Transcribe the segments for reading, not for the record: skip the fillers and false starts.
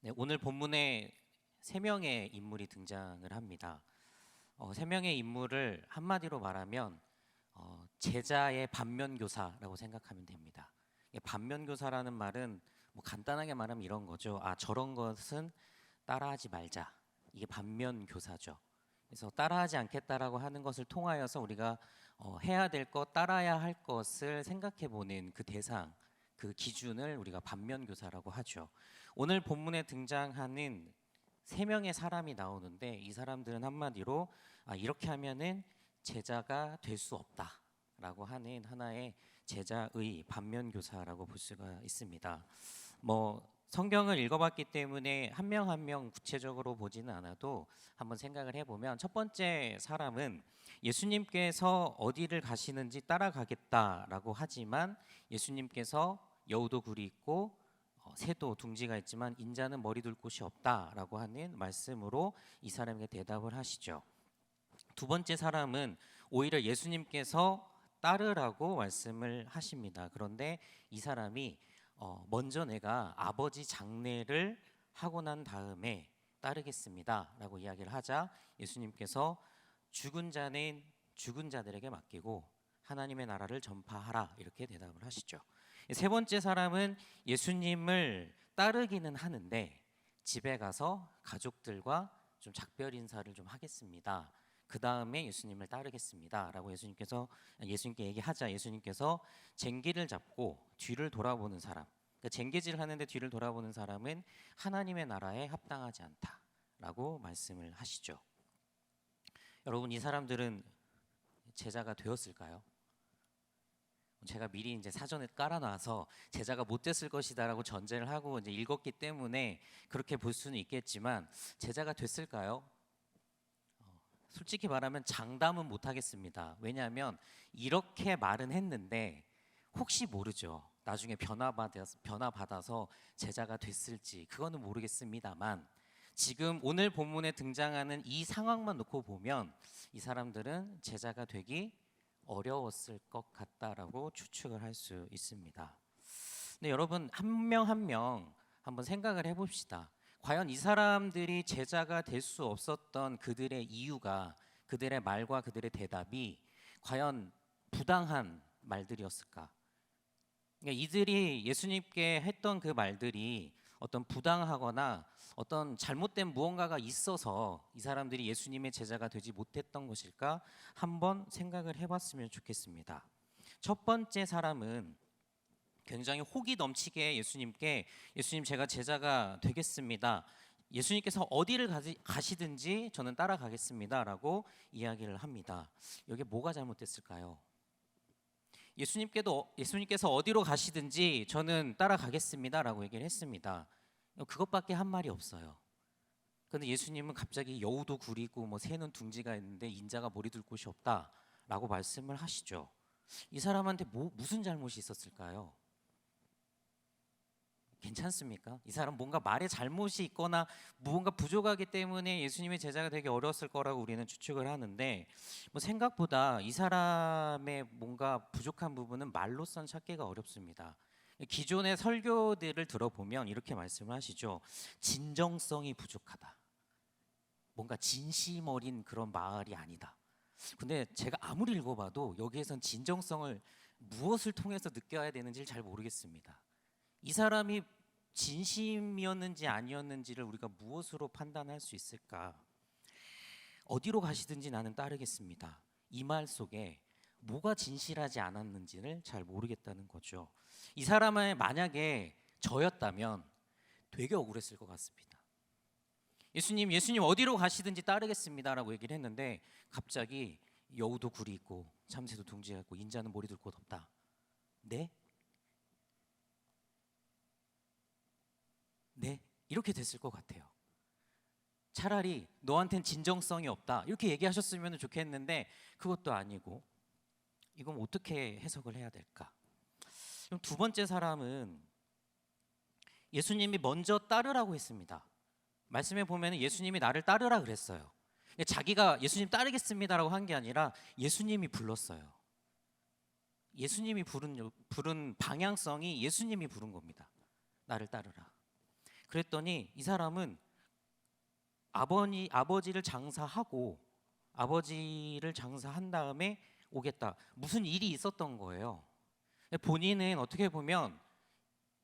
네, 오늘 본문에 세 명의 인물이 등장을 합니다. 세 명의 인물을 한마디로 말하면 제자의 반면교사라고 생각하면 됩니다. 반면교사라는 말은 뭐 간단하게 말하면 이런 거죠. 저런 것은 따라하지 말자. 이게 반면교사죠. 그래서 따라하지 않겠다라고 하는 것을 통하여서 우리가 해야 될 것, 따라야 할 것을 생각해 보는 그 대상, 그 기준을 우리가 반면교사라고 하죠. 오늘 본문에 등장하는 세 명의 사람이 나오는데 이 사람들은 한마디로 이렇게 하면은 제자가 될 수 없다라고 하는 하나의 제자의 반면교사라고 볼 수가 있습니다. 뭐 성경을 읽어봤기 때문에 한 명 한 명 구체적으로 보지는 않아도 한번 생각을 해보면 첫 번째 사람은 예수님께서 어디를 가시는지 따라가겠다라고 하지만 예수님께서 여우도 굴이 있고 새도 둥지가 있지만 인자는 머리 둘 곳이 없다라고 하는 말씀으로 이 사람에게 대답을 하시죠. 두 번째 사람은 오히려 예수님께서 따르라고 말씀을 하십니다. 그런데 이 사람이 먼저 내가 아버지 장례를 하고 난 다음에 따르겠습니다라고 이야기를 하자 예수님께서 죽은 자는 죽은 자들에게 맡기고 하나님의 나라를 전파하라 이렇게 대답을 하시죠. 세 번째 사람은 예수님을 따르기는 하는데 집에 가서 가족들과 좀 작별 인사를 좀 하겠습니다. 그 다음에 예수님을 따르겠습니다라고 예수님께 얘기하자 예수님께서 쟁기를 잡고 뒤를 돌아보는 사람, 그러니까 쟁기질을 하는데 뒤를 돌아보는 사람은 하나님의 나라에 합당하지 않다라고 말씀을 하시죠. 여러분, 이 사람들은 제자가 되었을까요? 제가 미리 이제 사전에 깔아놔서 제자가 못 됐을 것이다라고 전제를 하고 이제 읽었기 때문에 그렇게 볼 수는 있겠지만 제자가 됐을까요? 솔직히 말하면 장담은 못 하겠습니다. 왜냐하면 이렇게 말은 했는데 혹시 모르죠. 나중에 변화받아서 제자가 됐을지 그거는 모르겠습니다만 지금 오늘 본문에 등장하는 이 상황만 놓고 보면 이 사람들은 제자가 되기 어려웠을 것 같다라고 추측을 할 수 있습니다. 근데 여러분 한 명 한 명 한번 생각을 해봅시다. 과연 이 사람들이 제자가 될 수 없었던 그들의 이유가 그들의 말과 그들의 대답이 과연 부당한 말들이었을까? 그러니까 이들이 예수님께 했던 그 말들이 어떤 부당하거나 어떤 잘못된 무언가가 있어서 이 사람들이 예수님의 제자가 되지 못했던 것일까 한번 생각을 해봤으면 좋겠습니다. 첫 번째 사람은 굉장히 호기 넘치게 예수님 제가 제자가 되겠습니다. 예수님께서 어디를 가시든지 저는 따라가겠습니다라고 이야기를 합니다. 여기 뭐가 잘못됐을까요? 예수님께서 어디로 가시든지 저는 따라가겠습니다라고 얘기를 했습니다. 그것밖에 한 말이 없어요. 그런데 예수님은 갑자기 여우도 굴이고 뭐 새는 둥지가 있는데 인자가 머리 둘 곳이 없다라고 말씀을 하시죠. 이 사람한테 무슨 잘못이 있었을까요? 괜찮습니까? 이 사람 뭔가 말에 잘못이 있거나 무언가 부족하기 때문에 예수님의 제자가 되기 어려웠을 거라고 우리는 추측을 하는데 뭐 생각보다 이 사람의 뭔가 부족한 부분은 말로선 찾기가 어렵습니다. 기존의 설교들을 들어보면 이렇게 말씀을 하시죠. 진정성이 부족하다. 뭔가 진심 어린 그런 말이 아니다. 근데 제가 아무리 읽어봐도 여기에선 진정성을 무엇을 통해서 느껴야 되는지를 잘 모르겠습니다. 이 사람이 진심이었는지 아니었는지를 우리가 무엇으로 판단할 수 있을까? 어디로 가시든지 나는 따르겠습니다. 이 말 속에 뭐가 진실하지 않았는지를 잘 모르겠다는 거죠. 이 사람을 만약에 저였다면 되게 억울했을 것 같습니다. 예수님 어디로 가시든지 따르겠습니다라고 얘기를 했는데 갑자기 여우도 굴이 있고 참새도 둥지가 있고 인자는 머리 둘 곳 없다. 네? 네, 이렇게 됐을 것 같아요. 차라리 너한텐 진정성이 없다 이렇게 얘기하셨으면 좋겠는데 그것도 아니고 이건 어떻게 해석을 해야 될까? 그럼 두 번째 사람은 예수님이 먼저 따르라고 했습니다. 말씀에 보면 예수님이 나를 따르라 그랬어요. 자기가 예수님 따르겠습니다라고 한 게 아니라 예수님이 불렀어요. 예수님이 부른 방향성이 예수님이 부른 겁니다. 나를 따르라. 그랬더니 이 사람은 아버지를 장사하고 아버지를 장사한 다음에 오겠다. 무슨 일이 있었던 거예요. 본인은 어떻게 보면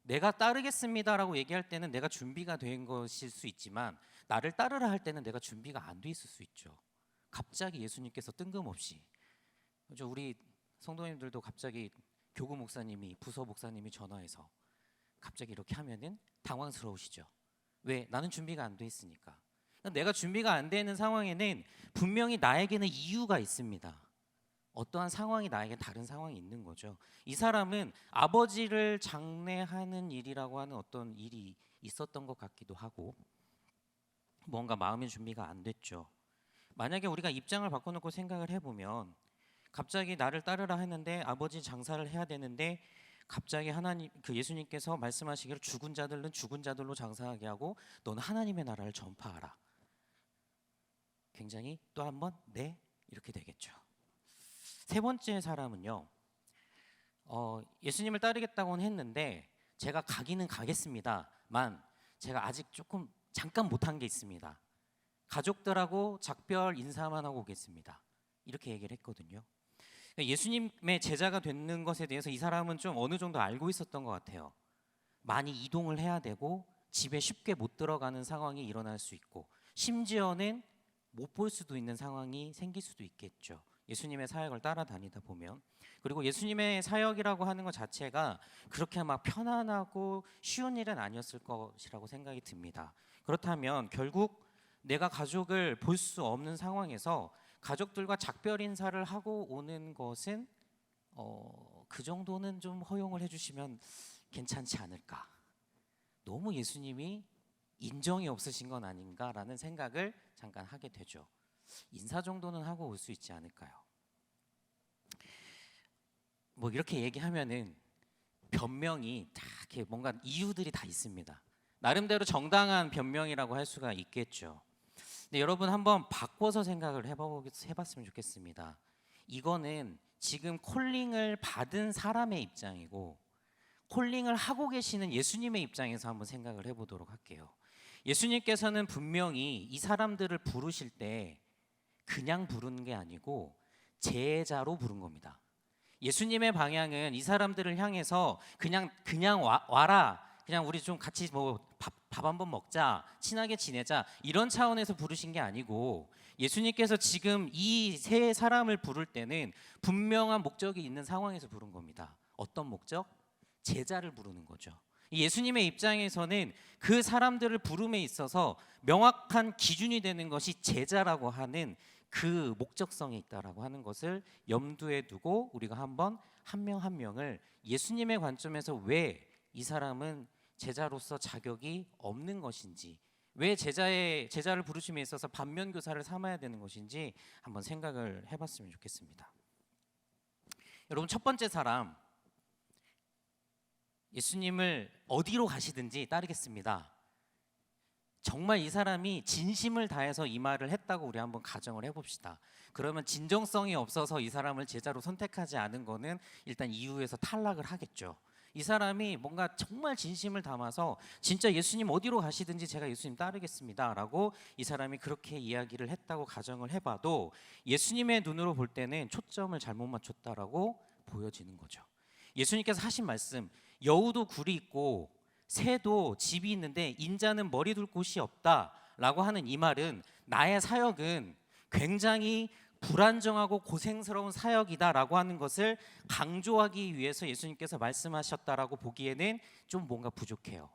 내가 따르겠습니다라고 얘기할 때는 내가 준비가 된 것일 수 있지만 나를 따르라 할 때는 내가 준비가 안 돼 있을 수 있죠. 갑자기 예수님께서 뜬금없이 그죠? 우리 성도님들도 갑자기 교구 목사님이 부서 목사님이 전화해서 갑자기 이렇게 하면은 당황스러우시죠. 왜? 나는 준비가 안 돼 있으니까. 내가 준비가 안 되는 상황에는 분명히 나에게는 이유가 있습니다. 어떠한 상황이 나에게 다른 상황이 있는 거죠. 이 사람은 아버지를 장례하는 일이라고 하는 어떤 일이 있었던 것 같기도 하고 뭔가 마음의 준비가 안 됐죠. 만약에 우리가 입장을 바꿔놓고 생각을 해보면 갑자기 나를 따르라 했는데 아버지 장사를 해야 되는데 갑자기 하나님 그 예수님께서 말씀하시기를 죽은 자들은 죽은 자들로 장사하게 하고 너는 하나님의 나라를 전파하라. 굉장히 또 한번 네 이렇게 되겠죠. 세 번째 사람은요. 예수님을 따르겠다고는 했는데 제가 가기는 가겠습니다만 제가 아직 조금 잠깐 못한 게 있습니다. 가족들하고 작별 인사만 하고 오겠습니다. 이렇게 얘기를 했거든요. 예수님의 제자가 되는 것에 대해서 이 사람은 좀 어느 정도 알고 있었던 것 같아요. 많이 이동을 해야 되고 집에 쉽게 못 들어가는 상황이 일어날 수 있고 심지어는 못 볼 수도 있는 상황이 생길 수도 있겠죠. 예수님의 사역을 따라다니다 보면. 그리고 예수님의 사역이라고 하는 것 자체가 그렇게 막 편안하고 쉬운 일은 아니었을 것이라고 생각이 듭니다. 그렇다면 결국 내가 가족을 볼 수 없는 상황에서 가족들과 작별 인사를 하고 오는 것은 그 정도는 좀 허용을 해주시면 괜찮지 않을까. 너무 예수님이 인정이 없으신 건 아닌가라는 생각을 잠깐 하게 되죠. 인사 정도는 하고 올 수 있지 않을까요? 뭐 이렇게 얘기하면은 변명이 다 이렇게 뭔가 이유들이 다 있습니다. 나름대로 정당한 변명이라고 할 수가 있겠죠. 근데 여러분 한번 바꿔서 생각을 해봤으면 좋겠습니다. 이거는 지금 콜링을 받은 사람의 입장이고 콜링을 하고 계시는 예수님의 입장에서 한번 생각을 해보도록 할게요. 예수님께서는 분명히 이 사람들을 부르실 때 그냥 부르는 게 아니고 제자로 부른 겁니다. 예수님의 방향은 이 사람들을 향해서 그냥 와라. 그냥 우리 좀 같이 뭐 밥 한번 먹자, 친하게 지내자 이런 차원에서 부르신 게 아니고 예수님께서 지금 이 세 사람을 부를 때는 분명한 목적이 있는 상황에서 부른 겁니다. 어떤 목적? 제자를 부르는 거죠. 예수님의 입장에서는 그 사람들을 부름에 있어서 명확한 기준이 되는 것이 제자라고 하는 그 목적성이 있다라고 하는 것을 염두에 두고 우리가 한번 한 명 한 명을 예수님의 관점에서 왜 이 사람은 제자로서 자격이 없는 것인지, 왜 제자를 부르심에 있어서 반면교사를 삼아야 되는 것인지 한번 생각을 해봤으면 좋겠습니다. 여러분 첫 번째 사람, 예수님을 어디로 가시든지 따르겠습니다. 정말 이 사람이 진심을 다해서 이 말을 했다고 우리 한번 가정을 해봅시다. 그러면 진정성이 없어서 이 사람을 제자로 선택하지 않은 거는 일단 이유에서 탈락을 하겠죠. 이 사람이 뭔가 정말 진심을 담아서 진짜 예수님 어디로 가시든지 제가 예수님 따르겠습니다 라고 이 사람이 그렇게 이야기를 했다고 가정을 해봐도 예수님의 눈으로 볼 때는 초점을 잘못 맞췄다라고 보여지는 거죠. 예수님께서 하신 말씀, 여우도 굴이 있고 새도 집이 있는데 인자는 머리 둘 곳이 없다라고 하는 이 말은 나의 사역은 굉장히 불안정하고 고생스러운 사역이다라고 하는 것을 강조하기 위해서 예수님께서 말씀하셨다라고 보기에는 좀 뭔가 부족해요.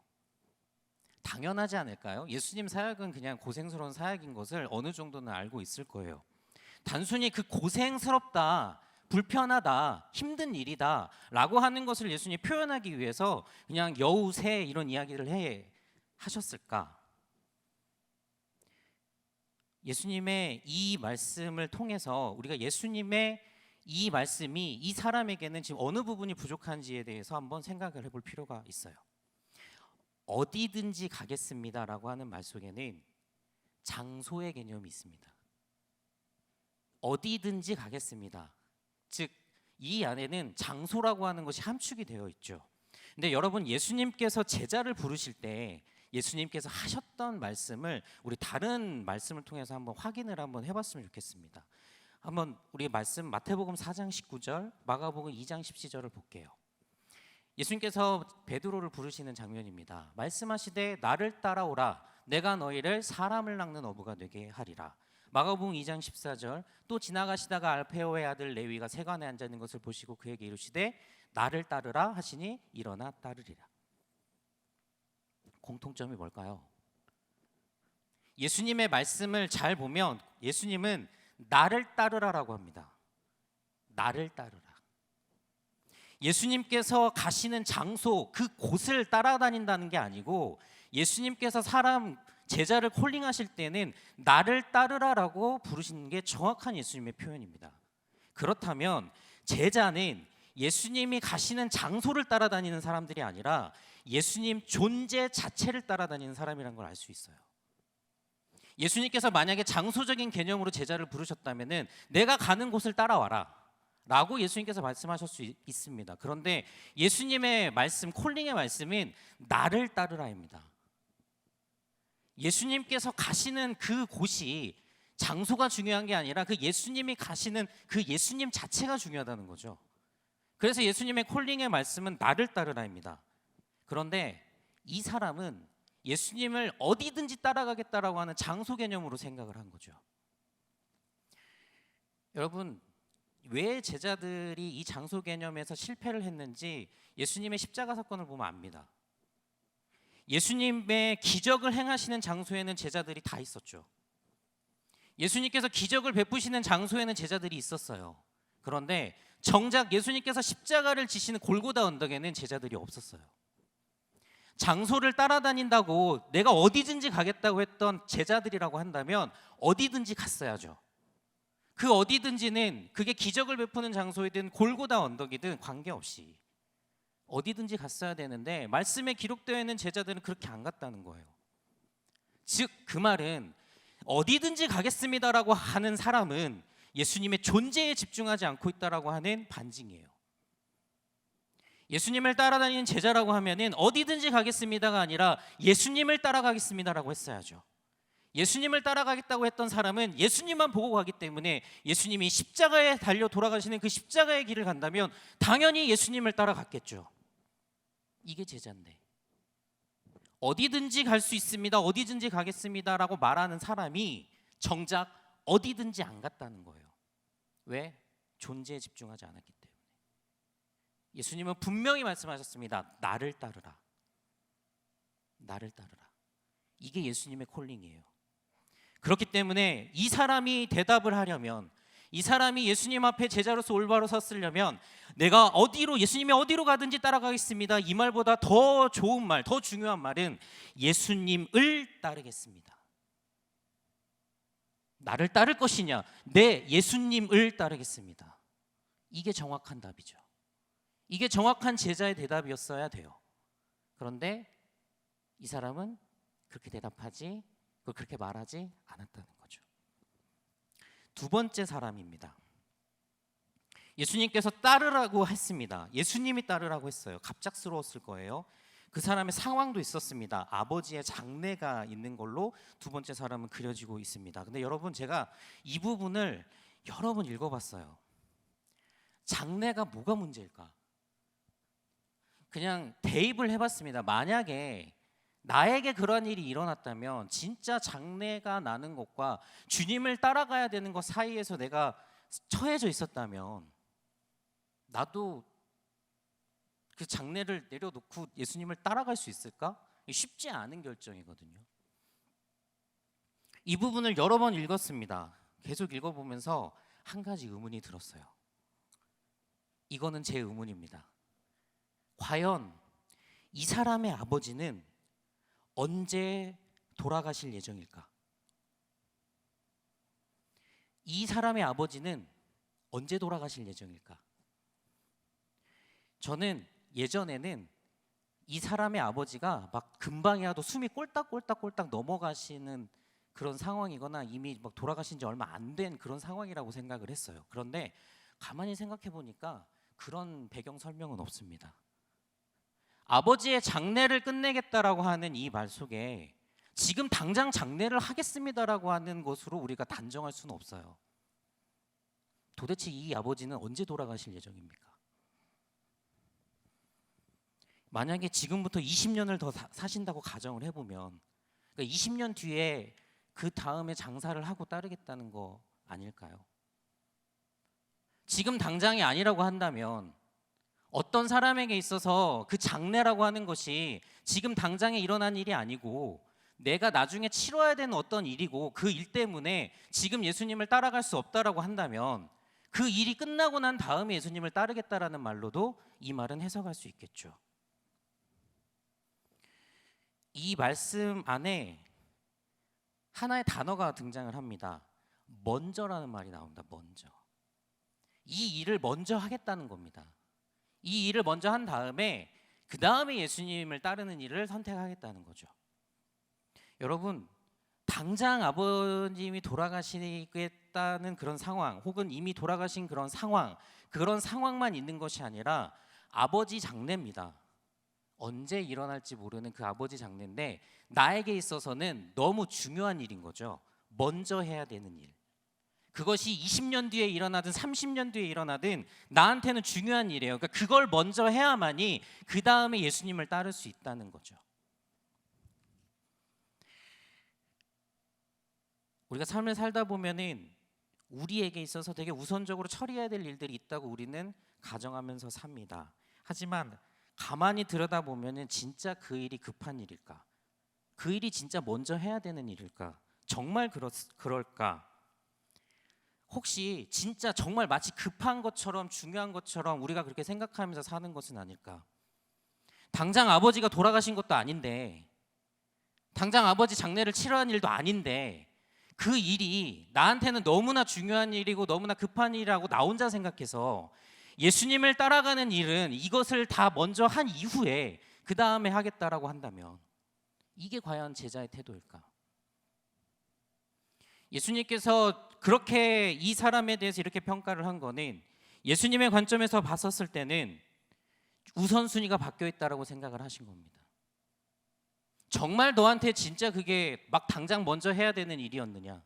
당연하지 않을까요? 예수님 사역은 그냥 고생스러운 사역인 것을 어느 정도는 알고 있을 거예요. 단순히 그 고생스럽다, 불편하다, 힘든 일이다 라고 하는 것을 예수님이 표현하기 위해서 그냥 여우, 새 이런 이야기를 하셨을까? 예수님의 이 말씀을 통해서 우리가 예수님의 이 말씀이 이 사람에게는 지금 어느 부분이 부족한지에 대해서 한번 생각을 해볼 필요가 있어요. 어디든지 가겠습니다라고 하는 말 속에는 장소의 개념이 있습니다. 어디든지 가겠습니다. 즉 이 안에는 장소라고 하는 것이 함축이 되어 있죠. 근데 여러분 예수님께서 제자를 부르실 때 예수님께서 하셨던 말씀을 우리 다른 말씀을 통해서 한번 확인을 한번 해봤으면 좋겠습니다. 한번 우리 말씀 마태복음 4장 19절, 마가복음 2장 17절을 볼게요. 예수님께서 베드로를 부르시는 장면입니다. 말씀하시되 나를 따라오라, 내가 너희를 사람을 낚는 어부가 되게 하리라. 마가복음 2장 14절, 또 지나가시다가 알페오의 아들 레위가 세관에 앉아 있는 것을 보시고 그에게 이르시되 나를 따르라 하시니 일어나 따르리라. 공통점이 뭘까요? 예수님의 말씀을 잘 보면 예수님은 나를 따르라라고 합니다. 나를 따르라. 예수님께서 가시는 장소, 그 곳을 따라다닌다는 게 아니고 예수님께서 사람 제자를 콜링하실 때는 나를 따르라라고 부르시는 게 정확한 예수님의 표현입니다. 그렇다면 제자는 예수님이 가시는 장소를 따라다니는 사람들이 아니라 예수님 존재 자체를 따라다니는 사람이라는 걸 알 수 있어요. 예수님께서 만약에 장소적인 개념으로 제자를 부르셨다면은 내가 가는 곳을 따라와라 라고 예수님께서 말씀하실 수 있습니다. 그런데 예수님의 말씀, 콜링의 말씀은 나를 따르라입니다. 예수님께서 가시는 그 곳이 장소가 중요한 게 아니라 그 예수님이 가시는 그 예수님 자체가 중요하다는 거죠. 그래서 예수님의 콜링의 말씀은 나를 따르라입니다. 그런데 이 사람은 예수님을 어디든지 따라가겠다라고 하는 장소 개념으로 생각을 한 거죠. 여러분, 왜 제자들이 이 장소 개념에서 실패를 했는지 예수님의 십자가 사건을 보면 압니다. 예수님의 기적을 행하시는 장소에는 제자들이 다 있었죠. 예수님께서 기적을 베푸시는 장소에는 제자들이 있었어요. 그런데 정작 예수님께서 십자가를 지시는 골고다 언덕에는 제자들이 없었어요. 장소를 따라다닌다고 내가 어디든지 가겠다고 했던 제자들이라고 한다면 어디든지 갔어야죠. 그 어디든지는 그게 기적을 베푸는 장소이든 골고다 언덕이든 관계없이 어디든지 갔어야 되는데 말씀에 기록되어 있는 제자들은 그렇게 안 갔다는 거예요. 즉 그 말은 어디든지 가겠습니다라고 하는 사람은 예수님의 존재에 집중하지 않고 있다라고 하는 반증이에요. 예수님을 따라다니는 제자라고 하면은 어디든지 가겠습니다가 아니라 예수님을 따라가겠습니다라고 했어야죠. 예수님을 따라가겠다고 했던 사람은 예수님만 보고 가기 때문에 예수님이 십자가에 달려 돌아가시는 그 십자가의 길을 간다면 당연히 예수님을 따라갔겠죠. 이게 제자인데 어디든지 갈 수 있습니다, 어디든지 가겠습니다라고 말하는 사람이 정작 어디든지 안 갔다는 거예요. 왜? 존재에 집중하지 않았기 때문에. 예수님은 분명히 말씀하셨습니다. 나를 따르라. 나를 따르라. 이게 예수님의 콜링이에요. 그렇기 때문에 이 사람이 대답을 하려면, 이 사람이 예수님 앞에 제자로서 올바로 섰으려면 내가 어디로, 예수님이 어디로 가든지 따라가겠습니다, 이 말보다 더 좋은 말, 더 중요한 말은 예수님을 따르겠습니다. 나를 따를 것이냐? 네, 예수님을 따르겠습니다. 이게 정확한 답이죠. 이게 정확한 제자의 대답이었어야 돼요. 그런데 이 사람은 그렇게 대답하지, 그렇게 말하지 않았다는 거죠. 두 번째 사람입니다. 예수님께서 따르라고 했습니다. 예수님이 따르라고 했어요. 갑작스러웠을 거예요. 그 사람의 상황도 있었습니다. 아버지의 장례가 있는 걸로 두 번째 사람은 그려지고 있습니다. 근데 여러분, 제가 이 부분을 여러 번 읽어봤어요. 장례가 뭐가 문제일까? 그냥 대입을 해봤습니다. 만약에 나에게 그런 일이 일어났다면 진짜 장례가 나는 것과 주님을 따라가야 되는 것 사이에서 내가 처해져 있었다면 나도 그 장례를 내려놓고 예수님을 따라갈 수 있을까? 쉽지 않은 결정이거든요. 이 부분을 여러 번 읽었습니다. 계속 읽어보면서 한 가지 의문이 들었어요. 이거는 제 의문입니다. 과연 이 사람의 아버지는 언제 돌아가실 예정일까? 이 사람의 아버지는 언제 돌아가실 예정일까? 저는 예전에는 이 사람의 아버지가 막 금방이라도 숨이 꼴딱꼴딱 넘어가시는 그런 상황이거나 이미 막 돌아가신 지 얼마 안 된 그런 상황이라고 생각을 했어요. 그런데 가만히 생각해 보니까 그런 배경 설명은 없습니다. 아버지의 장례를 끝내겠다라고 하는 이 말 속에 지금 당장 장례를 하겠습니다라고 하는 것으로 우리가 단정할 수는 없어요. 도대체 이 아버지는 언제 돌아가실 예정입니까? 만약에 지금부터 20년을 더 사신다고 가정을 해보면, 그러니까 20년 뒤에 그 다음에 장사를 하고 따르겠다는 거 아닐까요? 지금 당장이 아니라고 한다면 어떤 사람에게 있어서 그 장래라고 하는 것이 지금 당장에 일어난 일이 아니고 내가 나중에 치러야 되는 어떤 일이고, 그 일 때문에 지금 예수님을 따라갈 수 없다라고 한다면 그 일이 끝나고 난 다음에 예수님을 따르겠다라는 말로도 이 말은 해석할 수 있겠죠. 이 말씀 안에 하나의 단어가 등장을 합니다. 먼저라는 말이 나옵니다. 먼저. 이 일을 먼저 하겠다는 겁니다. 이 일을 먼저 한 다음에 그 다음에 예수님을 따르는 일을 선택하겠다는 거죠. 여러분, 당장 아버님이 돌아가시겠다는 그런 상황, 혹은 이미 돌아가신 그런 상황만 있는 것이 아니라 아버지 장례입니다. 언제 일어날지 모르는 그 아버지 장례인데 나에게 있어서는 너무 중요한 일인 거죠. 먼저 해야 되는 일. 그것이 20년 뒤에 일어나든 30년 뒤에 일어나든 나한테는 중요한 일이에요. 그러니까 그걸 먼저 해야만이 그 다음에 예수님을 따를 수 있다는 거죠. 우리가 삶을 살다 보면은 우리에게 있어서 되게 우선적으로 처리해야 될 일들이 있다고 우리는 가정하면서 삽니다. 하지만 가만히 들여다보면은 진짜 그 일이 급한 일일까? 그 일이 진짜 먼저 해야 되는 일일까? 정말 그럴까? 혹시 진짜 정말 마치 급한 것처럼 중요한 것처럼 우리가 그렇게 생각하면서 사는 것은 아닐까? 당장 아버지가 돌아가신 것도 아닌데, 당장 아버지 장례를 치러한 일도 아닌데, 그 일이 나한테는 너무나 중요한 일이고 너무나 급한 일이라고 나 혼자 생각해서 예수님을 따라가는 일은 이것을 다 먼저 한 이후에 그 다음에 하겠다라고 한다면 이게 과연 제자의 태도일까? 예수님께서 그렇게 이 사람에 대해서 이렇게 평가를 한 거는 예수님의 관점에서 봤었을 때는 우선순위가 바뀌어 있다라고 생각을 하신 겁니다. 정말 너한테 진짜 그게 막 당장 먼저 해야 되는 일이었느냐?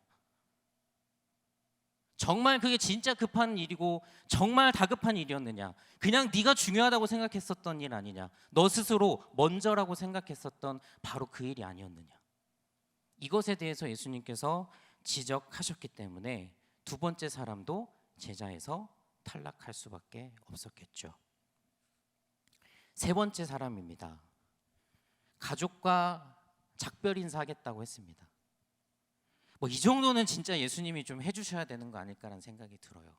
정말 그게 진짜 급한 일이고 정말 다급한 일이었느냐? 그냥 네가 중요하다고 생각했었던 일 아니냐? 너 스스로 먼저라고 생각했었던 바로 그 일이 아니었느냐? 이것에 대해서 예수님께서 지적하셨기 때문에 두 번째 사람도 제자에서 탈락할 수밖에 없었겠죠. 세 번째 사람입니다. 가족과 작별 인사하겠다고 했습니다. 이 정도는 진짜 예수님이 좀 해주셔야 되는 거 아닐까라는 생각이 들어요.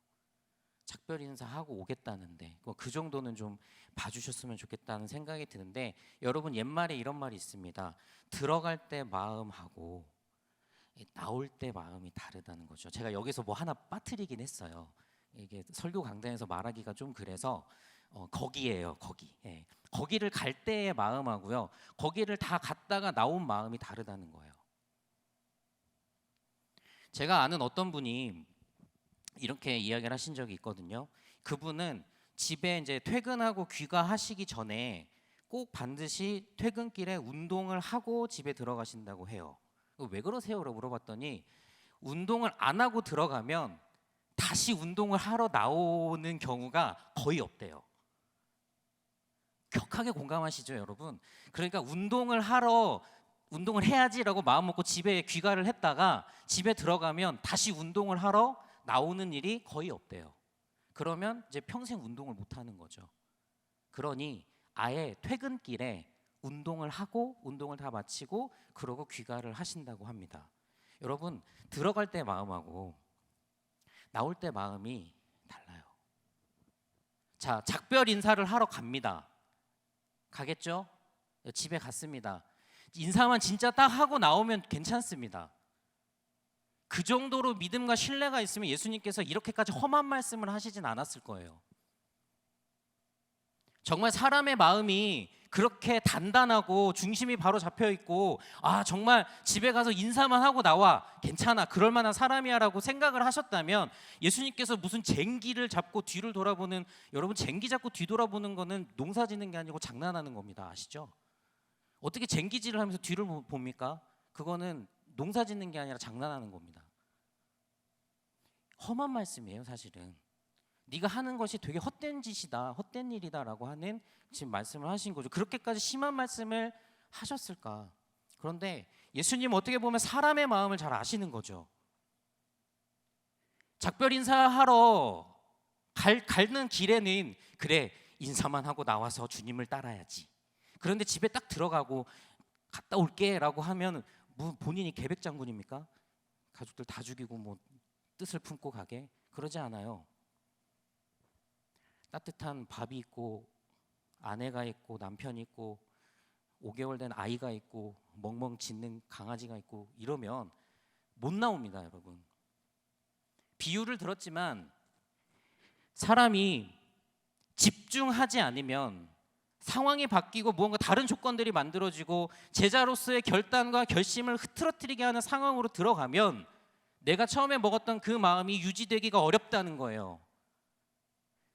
작별 인사하고 오겠다는데 그 정도는 좀 봐주셨으면 좋겠다는 생각이 드는데, 여러분 옛말에 이런 말이 있습니다. 들어갈 때 마음하고 나올 때 마음이 다르다는 거죠. 제가 여기서 뭐 하나 빠뜨리긴 했어요. 이게 설교 강단에서 말하기가 좀 그래서 거기예요. 거기. 예. 거기를 갈 때의 마음하고요, 거기를 다 갔다가 나온 마음이 다르다는 거예요. 제가 아는 어떤 분이 이렇게 이야기를 하신 적이 있거든요. 그분은 집에 이제 퇴근하고 귀가하시기 전에 꼭 반드시 퇴근길에 운동을 하고 집에 들어가신다고 해요. 왜 그러세요?라고 물어봤더니 운동을 안 하고 들어가면 다시 운동을 하러 나오는 경우가 거의 없대요. 격하게 공감하시죠, 여러분? 그러니까 운동을 해야지라고 마음 먹고 집에 귀가를 했다가 집에 들어가면 다시 운동을 하러 나오는 일이 거의 없대요. 그러면 이제 평생 운동을 못 하는 거죠. 그러니 아예 퇴근길에 운동을 하고 운동을 다 마치고 그러고 귀가를 하신다고 합니다. 여러분, 들어갈 때 마음하고 나올 때 마음이 달라요. 자, 작별 인사를 하러 갑니다. 가겠죠? 집에 갔습니다. 인사만 진짜 딱 하고 나오면 괜찮습니다. 그 정도로 믿음과 신뢰가 있으면 예수님께서 이렇게까지 험한 말씀을 하시진 않았을 거예요. 정말 사람의 마음이 그렇게 단단하고 중심이 바로 잡혀 있고, 아 정말 집에 가서 인사만 하고 나와 괜찮아 그럴 만한 사람이야라고 생각을 하셨다면, 예수님께서 무슨 쟁기를 잡고 뒤를 돌아보는, 여러분 쟁기 잡고 뒤돌아보는 거는 농사 짓는 게 아니고 장난하는 겁니다. 아시죠? 어떻게 쟁기질을 하면서 뒤를 봅니까? 그거는 농사 짓는 게 아니라 장난하는 겁니다. 험한 말씀이에요 사실은. 네가 하는 것이 되게 헛된 짓이다, 헛된 일이다라고 하는 지금 말씀을 하신 거죠. 그렇게까지 심한 말씀을 하셨을까? 그런데 예수님 어떻게 보면 사람의 마음을 잘 아시는 거죠. 작별 인사하러 가는 길에는 그래 인사만 하고 나와서 주님을 따라야지. 그런데 집에 딱 들어가고 갔다 올게 라고 하면 본인이 계백 장군입니까? 가족들 다 죽이고 뭐 뜻을 품고 가게? 그러지 않아요. 따뜻한 밥이 있고 아내가 있고 남편이 있고 5개월 된 아이가 있고 멍멍 짖는 강아지가 있고 이러면 못 나옵니다, 여러분. 비유를 들었지만 사람이 집중하지 않으면 상황이 바뀌고 무언가 다른 조건들이 만들어지고 제자로서의 결단과 결심을 흐트러뜨리게 하는 상황으로 들어가면 내가 처음에 먹었던 그 마음이 유지되기가 어렵다는 거예요.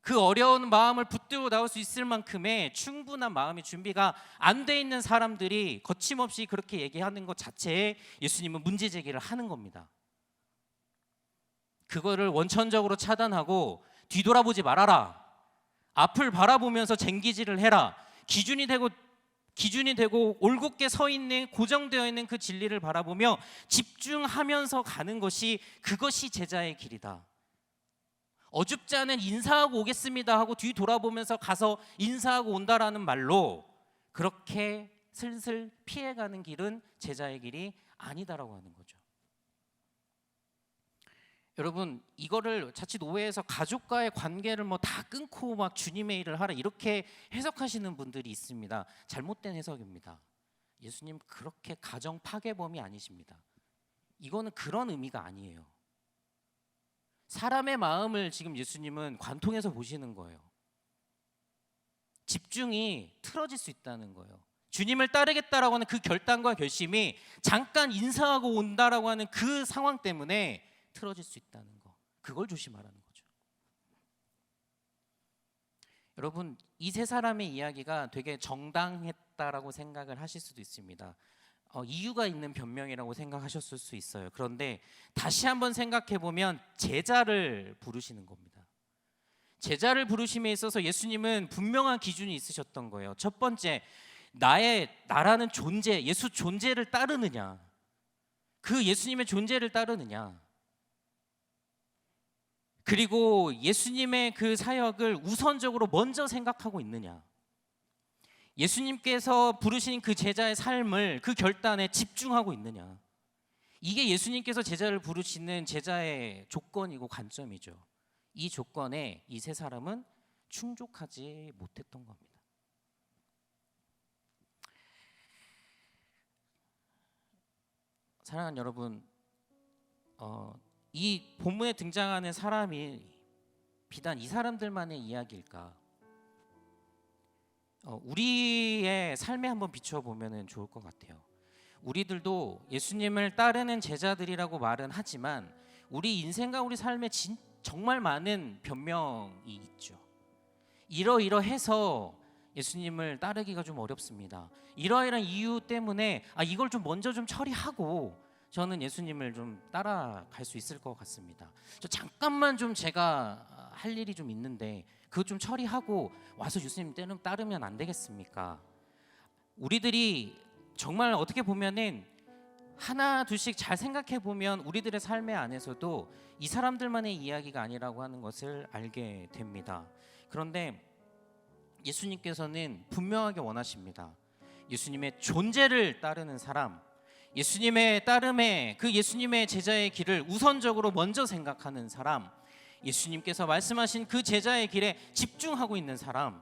그 어려운 마음을 붙들고 나올 수 있을 만큼의 충분한 마음의 준비가 안 돼 있는 사람들이 거침없이 그렇게 얘기하는 것 자체에 예수님은 문제 제기를 하는 겁니다. 그거를 원천적으로 차단하고 뒤돌아보지 말아라. 앞을 바라보면서 쟁기질을 해라. 기준이 되고 올곧게 서 있는, 고정되어 있는 그 진리를 바라보며 집중하면서 가는 것이, 그것이 제자의 길이다. 어줍지 않은 인사하고 오겠습니다 하고 뒤 돌아보면서 가서 인사하고 온다라는 말로 그렇게 슬슬 피해가는 길은 제자의 길이 아니다라고 하는 거죠. 여러분, 이거를 자칫 오해해서 가족과의 관계를 뭐 다 끊고 막 주님의 일을 하라 이렇게 해석하시는 분들이 있습니다. 잘못된 해석입니다. 예수님 그렇게 가정 파괴범이 아니십니다. 이거는 그런 의미가 아니에요. 사람의 마음을 지금 예수님은 관통해서 보시는 거예요. 집중이 틀어질 수 있다는 거예요. 주님을 따르겠다라고 하는 그 결단과 결심이 잠깐 인사하고 온다라고 하는 그 상황 때문에 틀어질 수 있다는 거, 그걸 조심하라는 거죠. 여러분, 이 세 사람의 이야기가 되게 정당했다라고 생각을 하실 수도 있습니다. 이유가 있는 변명이라고 생각하셨을 수 있어요. 그런데 다시 한번 생각해 보면 제자를 부르시는 겁니다. 제자를 부르심에 있어서 예수님은 분명한 기준이 있으셨던 거예요. 첫 번째, 나라는 존재, 예수 존재를 따르느냐, 그 예수님의 존재를 따르느냐, 그리고 예수님의 그 사역을 우선적으로 먼저 생각하고 있느냐, 예수님께서 부르신 그 제자의 삶을, 그 결단에 집중하고 있느냐, 이게 예수님께서 제자를 부르시는 제자의 조건이고 관점이죠. 이 조건에 이 세 사람은 충족하지 못했던 겁니다. 사랑하는 여러분, 이 본문에 등장하는 사람이 비단 이 사람들만의 이야기일까? 우리의 삶에 한번 비춰보면 좋을 것 같아요. 우리들도 예수님을 따르는 제자들이라고 말은 하지만 우리 인생과 우리 삶에 정말 많은 변명이 있죠. 이러이러해서 예수님을 따르기가 좀 어렵습니다. 이러이러한 이유 때문에 이걸 좀 먼저 좀 처리하고 저는 예수님을 좀 따라갈 수 있을 것 같습니다. 저 잠깐만 좀 제가 할 일이 좀 있는데 그거 좀 처리하고 와서 예수님 따르면 안 되겠습니까? 우리들이 정말 어떻게 보면은 하나 둘씩 잘 생각해 보면 우리들의 삶의 안에서도 이 사람들만의 이야기가 아니라고 하는 것을 알게 됩니다. 그런데 예수님께서는 분명하게 원하십니다. 예수님의 존재를 따르는 사람, 예수님의 따름에 그 예수님의 제자의 길을 우선적으로 먼저 생각하는 사람, 예수님께서 말씀하신 그 제자의 길에 집중하고 있는 사람,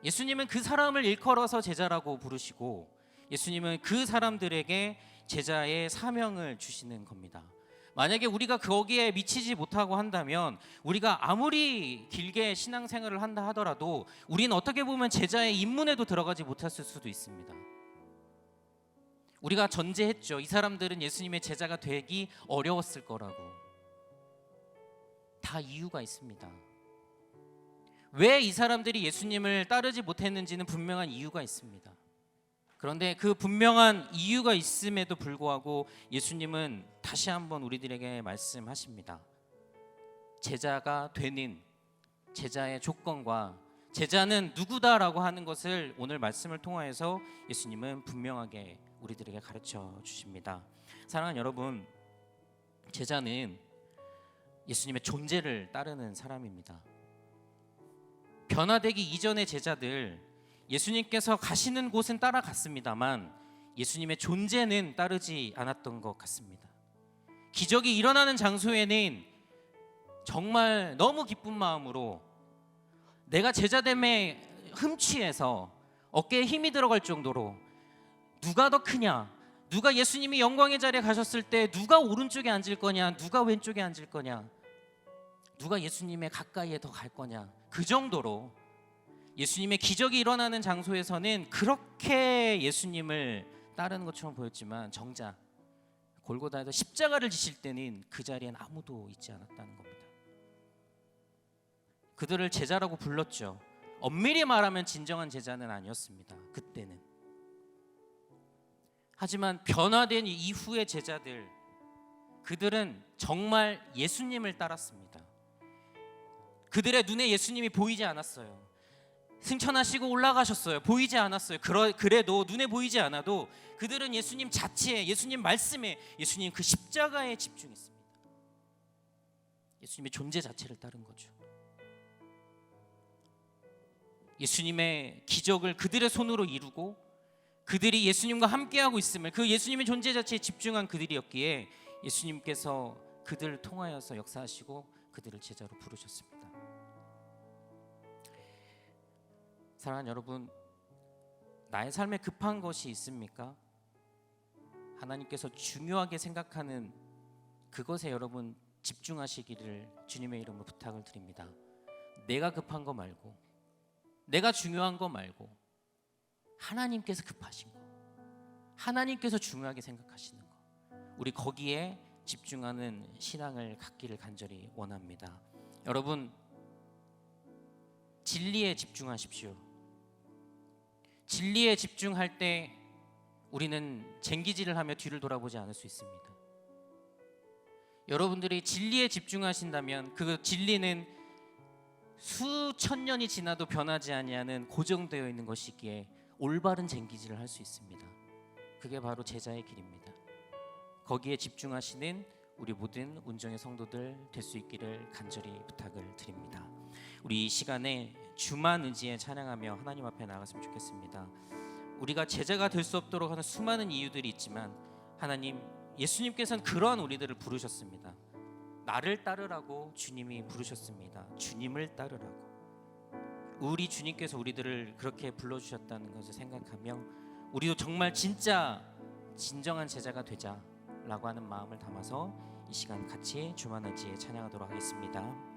예수님은 그 사람을 일컬어서 제자라고 부르시고 예수님은 그 사람들에게 제자의 사명을 주시는 겁니다. 만약에 우리가 거기에 미치지 못하고 한다면 우리가 아무리 길게 신앙생활을 한다 하더라도 우리는 어떻게 보면 제자의 입문에도 들어가지 못했을 수도 있습니다. 우리가 전제했죠. 이 사람들은 예수님의 제자가 되기 어려웠을 거라고. 다 이유가 있습니다. 왜 이 사람들이 예수님을 따르지 못했는지는 분명한 이유가 있습니다. 그런데 그 분명한 이유가 있음에도 불구하고 예수님은 다시 한번 우리들에게 말씀하십니다. 제자가 되는 제자의 조건과 제자는 누구다라고 하는 것을 오늘 말씀을 통하여서 예수님은 분명하게 우리들에게 가르쳐 주십니다. 사랑하는 여러분, 제자는 예수님의 존재를 따르는 사람입니다. 변화되기 이전의 제자들, 예수님께서 가시는 곳은 따라갔습니다만 예수님의 존재는 따르지 않았던 것 같습니다. 기적이 일어나는 장소에는 정말 너무 기쁜 마음으로 내가 제자됨에 흠취해서 어깨에 힘이 들어갈 정도로 누가 더 크냐, 누가 예수님이 영광의 자리에 가셨을 때 누가 오른쪽에 앉을 거냐, 누가 왼쪽에 앉을 거냐, 누가 예수님의 가까이에 더 갈 거냐, 그 정도로 예수님의 기적이 일어나는 장소에서는 그렇게 예수님을 따르는 것처럼 보였지만 정작 골고다에서 십자가를 지실 때는 그 자리엔 아무도 있지 않았다는 겁니다. 그들을 제자라고 불렀죠. 엄밀히 말하면 진정한 제자는 아니었습니다. 그때는. 하지만 변화된 이후의 제자들, 그들은 정말 예수님을 따랐습니다. 그들의 눈에 예수님이 보이지 않았어요. 승천하시고 올라가셨어요. 보이지 않았어요. 그래도 눈에 보이지 않아도 그들은 예수님 자체에, 예수님 말씀에, 예수님 그 십자가에 집중했습니다. 예수님의 존재 자체를 따른 거죠. 예수님의 기적을 그들의 손으로 이루고 그들이 예수님과 함께하고 있음을, 그 예수님의 존재 자체에 집중한 그들이었기에 예수님께서 그들을 통하여서 역사하시고 그들을 제자로 부르셨습니다. 사랑하는 여러분, 나의 삶에 급한 것이 있습니까? 하나님께서 중요하게 생각하는 그것에 여러분 집중하시기를 주님의 이름으로 부탁을 드립니다. 내가 급한 거 말고, 내가 중요한 거 말고 하나님께서 급하신 거, 하나님께서 중요하게 생각하시는 거, 우리 거기에 집중하는 신앙을 갖기를 간절히 원합니다. 여러분, 진리에 집중하십시오. 진리에 집중할 때 우리는 쟁기질을 하며 뒤를 돌아보지 않을 수 있습니다. 여러분들이 진리에 집중하신다면 그 진리는 수천 년이 지나도 변하지 아니하는 고정되어 있는 것이기에 올바른 쟁기질을 할 수 있습니다. 그게 바로 제자의 길입니다. 거기에 집중하시는 우리 모든 운정의 성도들 될 수 있기를 간절히 부탁을 드립니다. 우리 이 시간에 주만 의지에 찬양하며 하나님 앞에 나갔으면 좋겠습니다. 우리가 제자가 될 수 없도록 하는 수많은 이유들이 있지만 하나님, 예수님께서는 그러한 우리들을 부르셨습니다. 나를 따르라고 주님이 부르셨습니다. 주님을 따르라고. 우리 주님께서 우리들을 그렇게 불러주셨다는 것을 생각하며 우리도 정말 진짜 진정한 제자가 되자라고 하는 마음을 담아서 이 시간 같이 주만 의지에 찬양하도록 하겠습니다.